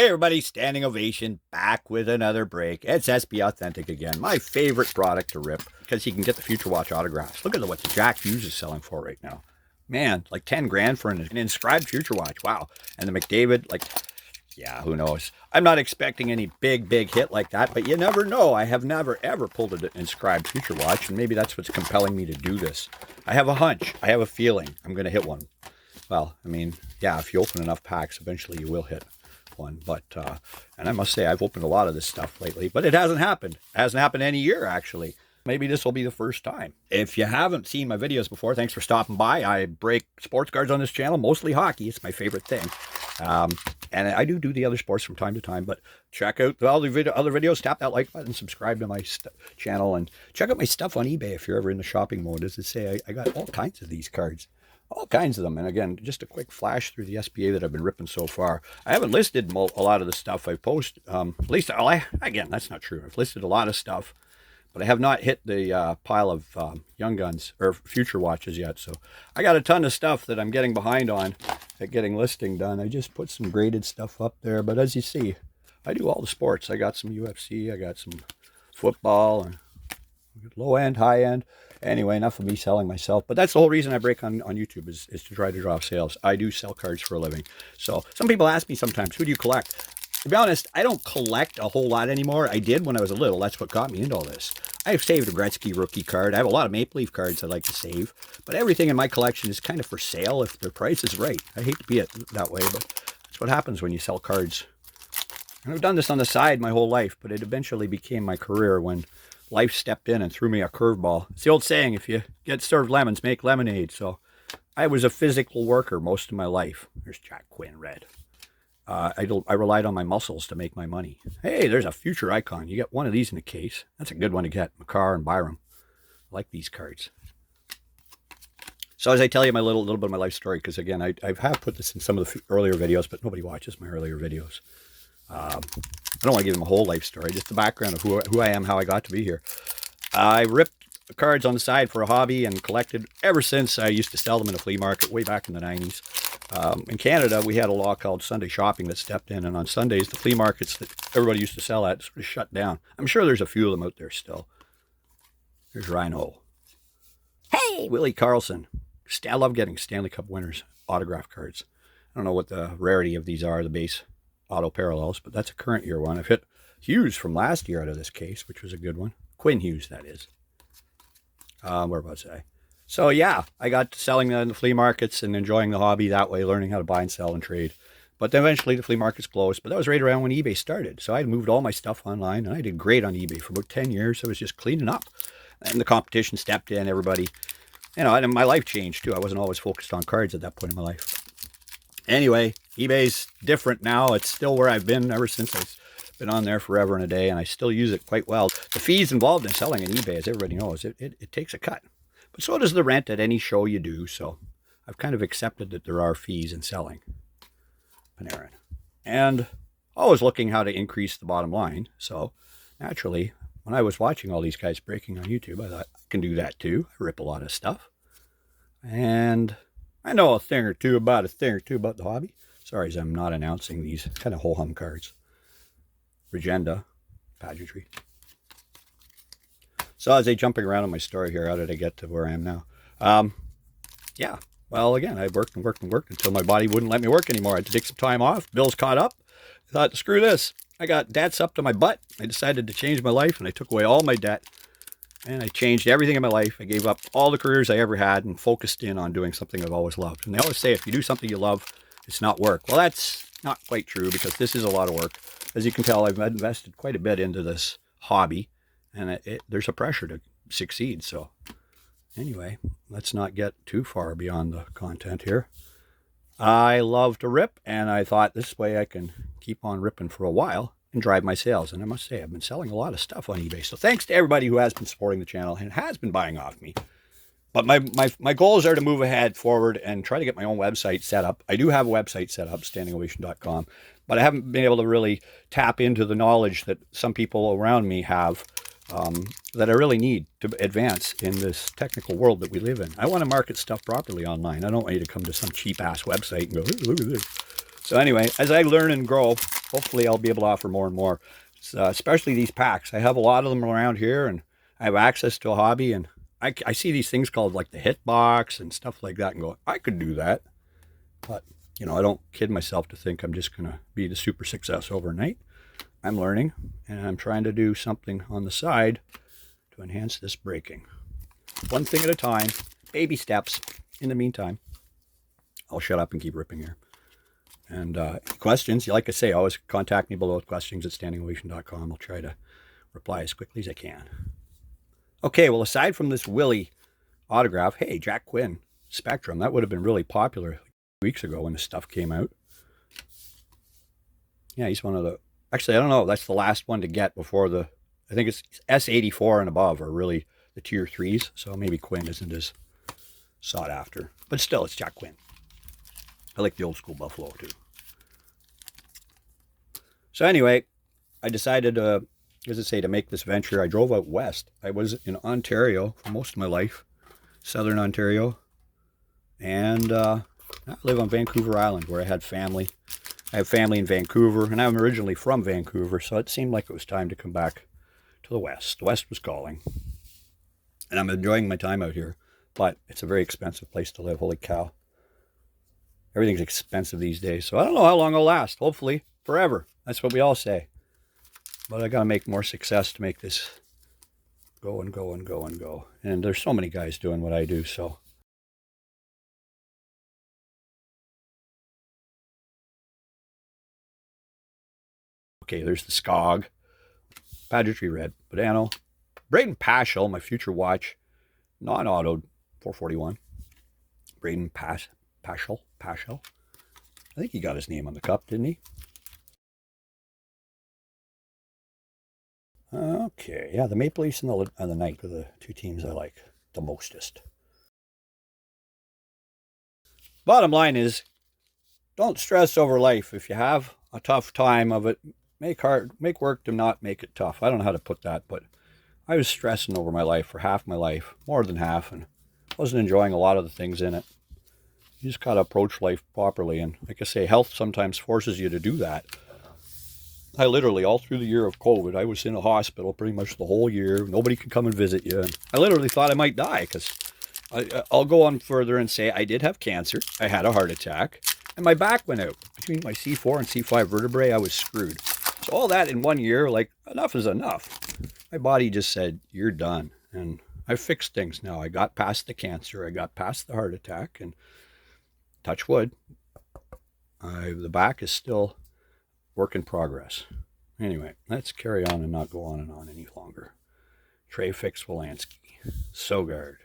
Hey everybody, standing ovation, back with another break. It's SB Authentic again, my favorite product to rip because you can get the Future Watch autographs. Look at what the Jack Hughes is selling for right now. Man, like 10 grand for an inscribed Future Watch. Wow. And the McDavid, like, yeah, who knows? I'm not expecting any big hit like that, but you never know. I have never ever pulled an inscribed Future Watch, and maybe that's what's compelling me to do this. I have a hunch. I have a feeling I'm going to hit one. Well, I mean, yeah, if you open enough packs, eventually you will hit one. But and I must say, I've opened a lot of this stuff lately, but it hasn't happened. It hasn't happened any year, actually. Maybe this will be the first time. If you haven't seen my videos before, thanks for stopping by. I break sports cards on this channel, mostly hockey. It's my favorite thing. And I do the other sports from time to time, but check out all the other videos. Tap that like button, subscribe to my channel, and check out my stuff on eBay if you're ever in the shopping mode. As I say, I got all kinds of these cards. All kinds of them. And again, just a quick flash through the SBA that I've been ripping so far. I haven't listed a lot of the stuff I've posted. At least, again, that's not true. I've listed a lot of stuff, but I have not hit the pile of Young Guns or Future Watches yet. So I got a ton of stuff that I'm getting behind on at getting listing done. I just put some graded stuff up there. But as you see, I do all the sports. I got some UFC. I got some football and low end, high end. Anyway, enough of me selling myself, but that's the whole reason I break on YouTube is to try to draw sales. I do sell cards for a living. So some people ask me sometimes, who do you collect? To be honest, I don't collect a whole lot anymore. I did when I was a little. That's what got me into all this. I've saved a Gretzky rookie card. I have a lot of Maple Leaf cards I like to save, but everything in my collection is kind of for sale if the price is right. I hate to be it that way, but that's what happens when you sell cards. And I've done this on the side my whole life, but it eventually became my career when life stepped in and threw me a curveball. It's the old saying, if you get served lemons, make lemonade. So I was a physical worker most of my life. There's Jack Quinn red. I relied on my muscles to make my money. Hey, there's a future icon. You get one of these in a case. That's a good one to get. Makar and Byram. I like these cards. So as I tell you my little bit of my life story, because again, I have put this in some of the earlier videos, but nobody watches my earlier videos. I don't want to give them a whole life story, just the background of who I am, how I got to be here. I ripped cards on the side for a hobby and collected ever since. I used to sell them in a flea market way back in the 90s. In Canada, we had a law called Sunday shopping that stepped in, and on Sundays, the flea markets that everybody used to sell at sort of shut down. I'm sure there's a few of them out there still. There's Rhino. Hey, Willie Carlson. I love getting Stanley Cup winners autograph cards. I don't know what the rarity of these are, the base auto parallels, but that's a current year one. I've hit Hughes from last year out of this case, which was a good one. Quinn Hughes, that is. Where was I? So yeah, I got selling in the flea markets and enjoying the hobby that way, learning how to buy and sell and trade. But then eventually the flea markets closed, but that was right around when eBay started. So I moved all my stuff online, and I did great on eBay for about 10 years. I was just cleaning up, and the competition stepped in, everybody, and my life changed too. I wasn't always focused on cards at that point in my life. Anyway, eBay's different now. It's still where I've been ever since. I've been on there forever and a day, and I still use it quite well. The fees involved in selling on eBay, as everybody knows, it takes a cut. But so does the rent at any show you do. So I've kind of accepted that there are fees in selling Panarin. And always looking how to increase the bottom line. So naturally, when I was watching all these guys breaking on YouTube, I thought, I can do that too. I rip a lot of stuff. And I know a thing or two about the hobby. Sorry as I'm not announcing these kind of ho-hum cards. Regenda, pageantry. So as I'm jumping around on my story here, how did I get to where I am now? Yeah, well, again, I worked until my body wouldn't let me work anymore. I had to take some time off. Bills caught up. I thought, screw this. I got debts up to my butt. I decided to change my life, and I took away all my debt. And I changed everything in my life. I gave up all the careers I ever had and focused in on doing something I've always loved. And they always say, if you do something you love, it's not work. Well, that's not quite true, because this is a lot of work. As you can tell, I've invested quite a bit into this hobby, and there's a pressure to succeed. So anyway, let's not get too far beyond the content here. I love to rip, and I thought this way I can keep on ripping for a while and drive my sales. And I must say, I've been selling a lot of stuff on eBay. So thanks to everybody who has been supporting the channel and has been buying off me. But my goals are to move ahead forward and try to get my own website set up. I do have a website set up, standingovation.com, but I haven't been able to really tap into the knowledge that some people around me have that I really need to advance in this technical world that we live in. I want to market stuff properly online. I don't want you to come to some cheap-ass website and go, look at this. So anyway, as I learn and grow hopefully I'll be able to offer more and more, especially these packs. I have a lot of them around here, and I have access to a hobby, and I see these things called like the hit box and stuff like that and go, I could do that. But, you know, I don't kid myself to think I'm just going to be the super success overnight. I'm learning, and I'm trying to do something on the side to enhance this breaking. One thing at a time, baby steps. In the meantime, I'll shut up and keep ripping here. And questions, like I say, always contact me below with questions at standingovation.com. I'll try to reply as quickly as I can. Okay, well, aside from this Willie autograph, hey, Jack Quinn, Spectrum, that would have been really popular weeks ago when this stuff came out. Yeah, he's one of the, actually, I don't know, that's the last one to get before the, I think it's S84 and above are really the tier 3s, so maybe Quinn isn't as sought after. But still, it's Jack Quinn. I like the old school Buffalo too. So anyway, I decided, as I say, to make this venture. I drove out west. I was in Ontario for most of my life, southern Ontario. And I live on Vancouver Island where I had family. I have family in Vancouver, and I'm originally from Vancouver, so it seemed like it was time to come back to the west. The west was calling. And I'm enjoying my time out here, but it's a very expensive place to live. Holy cow. Everything's expensive these days, so I don't know how long I'll last. Hopefully, forever. That's what we all say. But I got to make more success to make this go and go and go and go. And there's so many guys doing what I do, so. Okay, there's the Skog, Pageantry Red, Badano, Braden Paschal, my future watch, non-autoed 441. Braden Paschal. I think he got his name on the cup, didn't he? Okay, yeah, the Maple Leafs and the Knight are the two teams I like the mostest. Bottom line is, don't stress over life. If you have a tough time of it, make work to not make it tough. I don't know how to put that, but I was stressing over my life for half my life, more than half, and wasn't enjoying a lot of the things in it. You just got to approach life properly, and like I say, health sometimes forces you to do that. I literally, all through the year of COVID, I was in a hospital pretty much the whole year. Nobody could come and visit you. And I literally thought I might die, because I'll go on further and say I did have cancer. I had a heart attack, and my back went out. Between my C4 and C5 vertebrae, I was screwed. So all that in 1 year, like, enough is enough. My body just said, you're done. And I fixed things now. I got past the cancer. I got past the heart attack, and touch wood, the back is still work in progress. Anyway, let's carry on and not go on and on any longer. Trey Fix Wolanski, Sogard.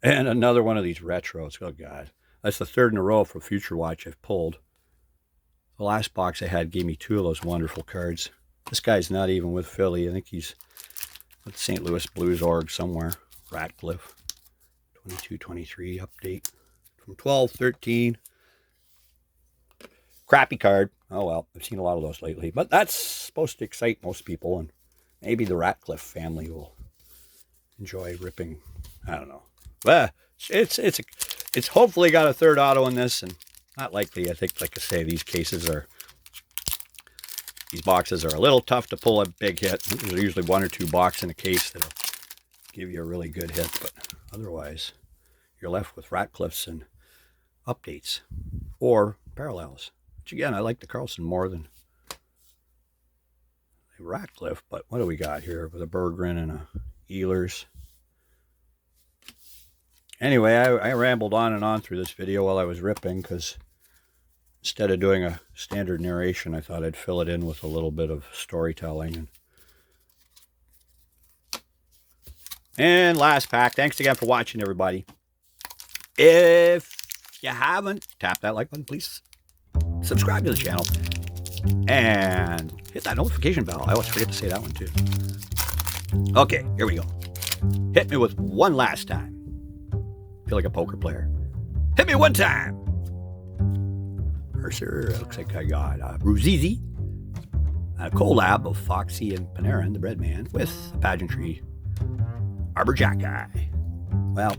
And another one of these retros. Oh, God. That's the third in a row for Future Watch I've pulled. The last box I had gave me two of those wonderful cards. This guy's not even with Philly. I think he's with St. Louis Blues org somewhere. Ratcliffe. 22-23 update. From 12-13. Crappy card. Oh, well, I've seen a lot of those lately. But that's supposed to excite most people, and maybe the Ratcliffe family will enjoy ripping. I don't know. But it's hopefully got a third auto in this, and not likely. I think, like I say, these boxes are a little tough to pull a big hit. There's usually one or two boxes in a case that'll give you a really good hit, but otherwise, you're left with Ratcliffes and updates or parallels. Which again, I like the Carlson more than the Ratcliffe, but what do we got here with a Berggren and a Ehlers? Anyway, I rambled on and on through this video while I was ripping, because instead of doing a standard narration, I thought I'd fill it in with a little bit of storytelling. And last pack. Thanks again for watching, everybody. If you haven't, tap that like button, please. Subscribe to the channel. And hit that notification bell. I always forget to say that one, too. Okay, here we go. Hit me with one last time. Feel like a poker player. Hit me one time. Mercer, looks like I got Bruzizi. A collab of Foxy and Panarin, the bread man, with a pageantry Arbor Jack guy. Well,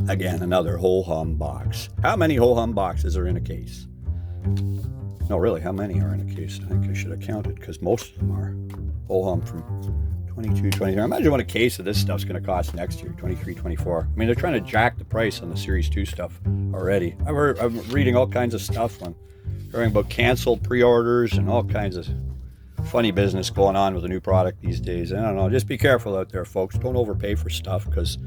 again, another ho-hum box. How many ho-hum boxes are in a case? No, really, how many are in a case? I think I should have counted, because most of them are. Oh, I'm from 22, 23. Imagine what a case of this stuff's going to cost next year, 23, 24. I mean, they're trying to jack the price on the Series 2 stuff already. I'm reading all kinds of stuff on hearing about canceled pre-orders and all kinds of funny business going on with a new product these days. I don't know. Just be careful out there, folks. Don't overpay for stuff, because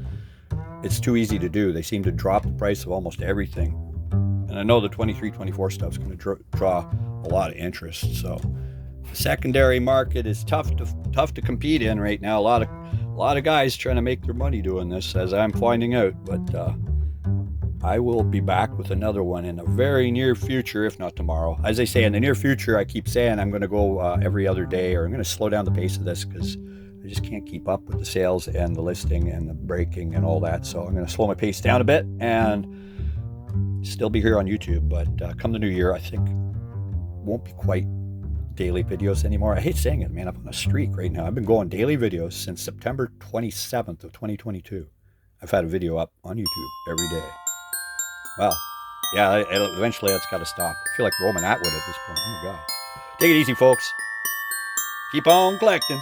it's too easy to do. They seem to drop the price of almost everything. And I know the 23, 24 stuff is going to draw a lot of interest. So the secondary market is tough to compete in right now. A lot of guys trying to make their money doing this, as I'm finding out. But I will be back with another one in a very near future, if not tomorrow. As I say, in the near future, I keep saying I'm going to go every other day, or I'm going to slow down the pace of this, because I just can't keep up with the sales and the listing and the breaking and all that. So I'm going to slow my pace down a bit and still be here on YouTube. But come the new year, I think won't be quite daily videos anymore. I hate saying it, man. I'm on a streak right now. I've been going daily videos since September 27th of 2022. I've had a video up on YouTube every day. Well, yeah, eventually that's got to stop. I feel like Roman Atwood at this point. Oh my God. Take it easy, folks. Keep on collecting.